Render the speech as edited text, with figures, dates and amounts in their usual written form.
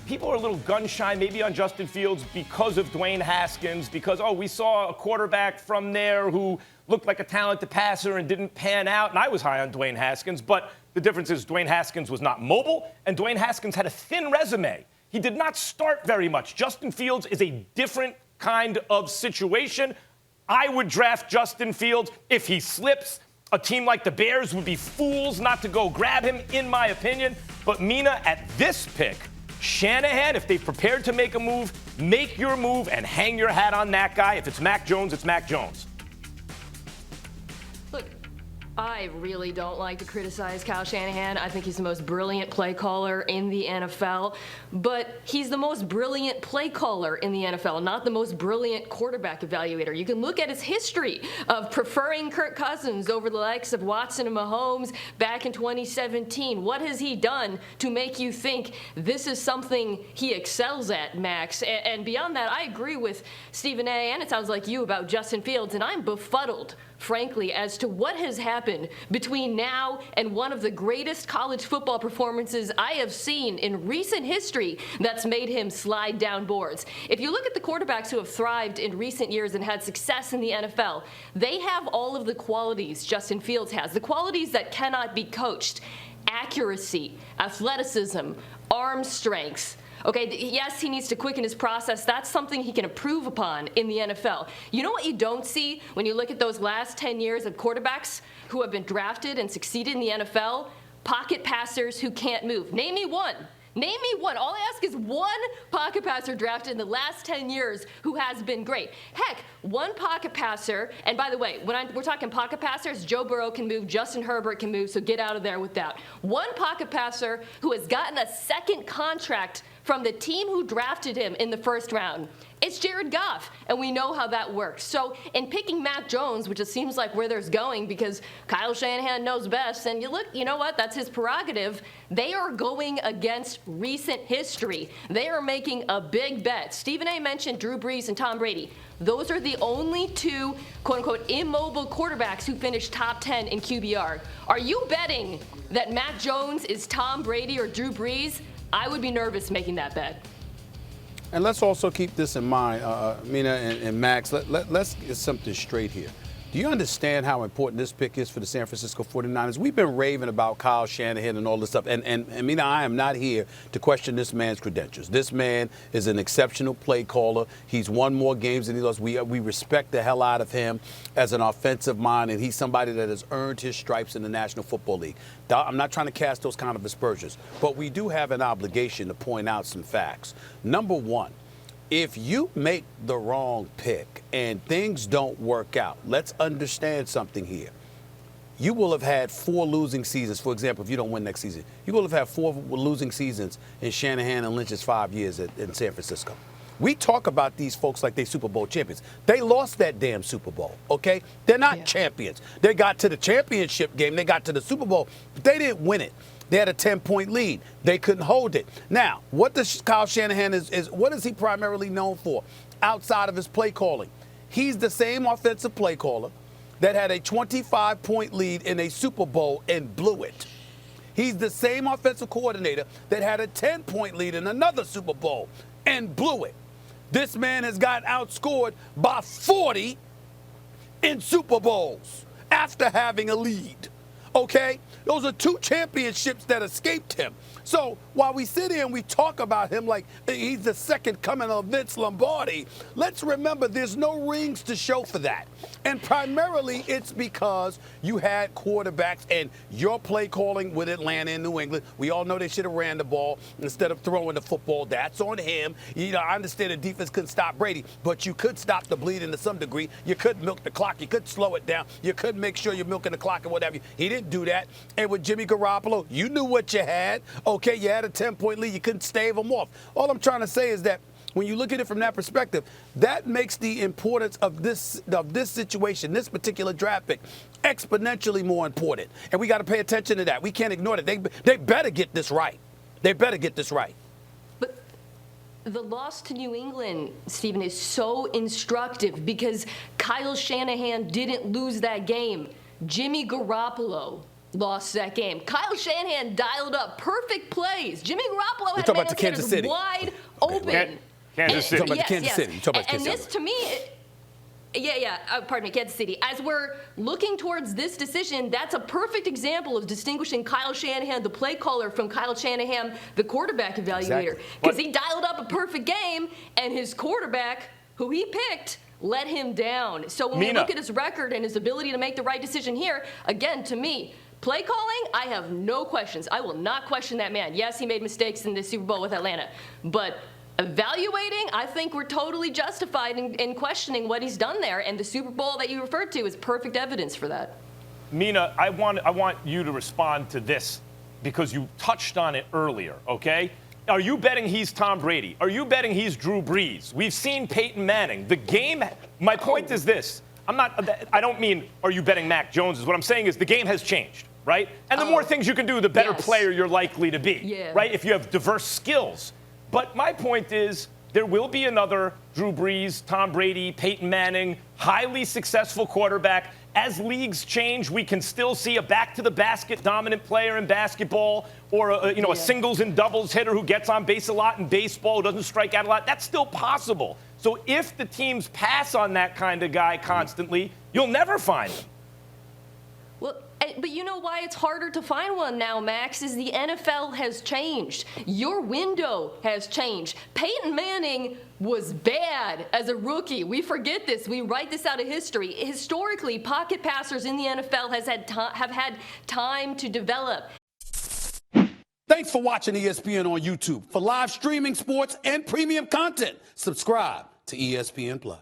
people are a little gun-shy maybe on Justin Fields because of Dwayne Haskins, because, we saw a quarterback from there who looked like a talented passer and didn't pan out. And I was high on Dwayne Haskins, but the difference is Dwayne Haskins was not mobile, and Dwayne Haskins had a thin resume. He did not start very much. Justin Fields is a different kind of situation. I would draft Justin Fields. If he slips, a team like the Bears would be fools not to go grab him, in my opinion. But Mina, at this pick, Shanahan, if they've prepared to make a move, make your move and hang your hat on that guy. If it's Mac Jones, it's Mac Jones. Look, I really don't like to criticize Kyle Shanahan. I think he's the most brilliant play caller in the NFL. But he's the most brilliant play caller in the NFL, not the most brilliant quarterback evaluator. You can look at his history of preferring Kirk Cousins over the likes of Watson and Mahomes back in 2017. What has he done to make you think this is something he excels at, Max? And beyond that, I agree with Stephen A., and it sounds like you, about Justin Fields, and I'm befuddled, frankly, as to what has happened between now and one of the greatest college football performances I have seen in recent history that's made him slide down boards. If you look at the quarterbacks who have thrived in recent years and had success in the NFL, they have all of the qualities Justin Fields has, the qualities that cannot be coached: accuracy, athleticism, arm strength. Okay, yes, he needs to quicken his process. That's something he can improve upon in the NFL. You know what you don't see when you look at those last 10 years of quarterbacks who have been drafted and succeeded in the NFL? Pocket passers who can't move. Name me one. Name me one. All I ask is one pocket passer drafted in the last 10 years who has been great. Heck, one pocket passer, and by the way, we're talking pocket passers, Joe Burrow can move, Justin Herbert can move, so get out of there with that. One pocket passer who has gotten a second contract from the team who drafted him in the first round. It's Jared Goff, and we know how that works. So in picking Mac Jones, which it seems like where there's going because Kyle Shanahan knows best, and you know what, that's his prerogative, they are going against recent history. They are making a big bet. Stephen A. mentioned Drew Brees and Tom Brady. Those are the only two, quote-unquote, immobile quarterbacks who finished top 10 in QBR. Are you betting that Mac Jones is Tom Brady or Drew Brees? I would be nervous making that bet. And let's also keep this in mind, Mina and Max. Let's get something straight here. Do you understand how important this pick is for the San Francisco 49ers? We've been raving about Kyle Shanahan and all this stuff. And Mina, I am not here to question this man's credentials. This man is an exceptional play caller. He's won more games than he lost. We respect the hell out of him as an offensive mind, and he's somebody that has earned his stripes in the National Football League. I'm not trying to cast those kind of aspersions, but we do have an obligation to point out some facts. Number one, if you make the wrong pick and things don't work out, let's understand something here. You will have had 4 losing seasons. For example, if you don't win next season, you will have had 4 losing seasons in Shanahan and Lynch's 5 years in San Francisco. We talk about these folks like they're Super Bowl champions. They lost that damn Super Bowl, okay? They're not champions. They got to the championship game. They got to the Super Bowl, but they didn't win it. They had a 10-point lead. They couldn't hold it. Now, what does Kyle Shanahan what is he primarily known for outside of his play calling? He's the same offensive play caller that had a 25-point lead in a Super Bowl and blew it. He's the same offensive coordinator that had a 10-point lead in another Super Bowl and blew it. This man has got outscored by 40 in Super Bowls after having a lead. Okay? Those are 2 championships that escaped him. So while we sit here and we talk about him like he's the second coming of Vince Lombardi, let's remember there's no rings to show for that. And primarily it's because you had quarterbacks and your play calling with Atlanta and New England. We all know they should have ran the ball instead of throwing the football. That's on him. You know, I understand the defense couldn't stop Brady, but you could stop the bleeding to some degree. You could milk the clock. You could slow it down. You could make sure you're milking the clock or whatever. He didn't do that. And with Jimmy Garoppolo, you knew what you had. Okay, you had a 10-point lead. You couldn't stave them off. All I'm trying to say is that when you look at it from that perspective, that makes the importance of this situation, this particular draft pick, exponentially more important. And we got to pay attention to that. We can't ignore it. They better get this right. They better get this right. But the loss to New England, Stephen, is so instructive because Kyle Shanahan didn't lose that game. Jimmy Garoppolo lost that game. Kyle Shanahan dialed up perfect plays. Jimmy Garoppolo had talking man about the Kansas City. wide open. Kansas City. You're talking about Kansas City. You're talking about And Kansas this, City. to me, pardon me, Kansas City. As we're looking towards this decision, that's a perfect example of distinguishing Kyle Shanahan, the play caller, from Kyle Shanahan, the quarterback evaluator. Because he dialed up a perfect game, and his quarterback, who he picked, let him down. So when we look at his record and his ability to make the right decision here, again, to me, play calling, I have no questions. I will not question that man. Yes, he made mistakes in the Super Bowl with Atlanta, but evaluating, I think we're totally justified in questioning what he's done there, and the Super Bowl that you referred to is perfect evidence for that. Mina, I want you to respond to this because you touched on it earlier, okay? Are you betting he's Tom Brady? Are you betting he's Drew Brees? We've seen Peyton Manning. The game, my point is this. I don't mean, are you betting Mac Jones? What I'm saying is the game has changed, right? And the more things you can do, the better player you're likely to be, right? If you have diverse skills. But my point is there will be another Drew Brees, Tom Brady, Peyton Manning, highly successful quarterback. As leagues change, we can still see a back-to-the-basket dominant player in basketball or a singles and doubles hitter who gets on base a lot in baseball, who doesn't strike out a lot. That's still possible. So if the teams pass on that kind of guy constantly, you'll never find him. Well, but you know why it's harder to find one now, Max, is the NFL has changed. Your window has changed. Peyton Manning was bad as a rookie. We forget this. We write this out of history. Historically, pocket passers in the NFL have had time to develop. Thanks for watching ESPN on YouTube. For live streaming sports and premium content, subscribe to ESPN+.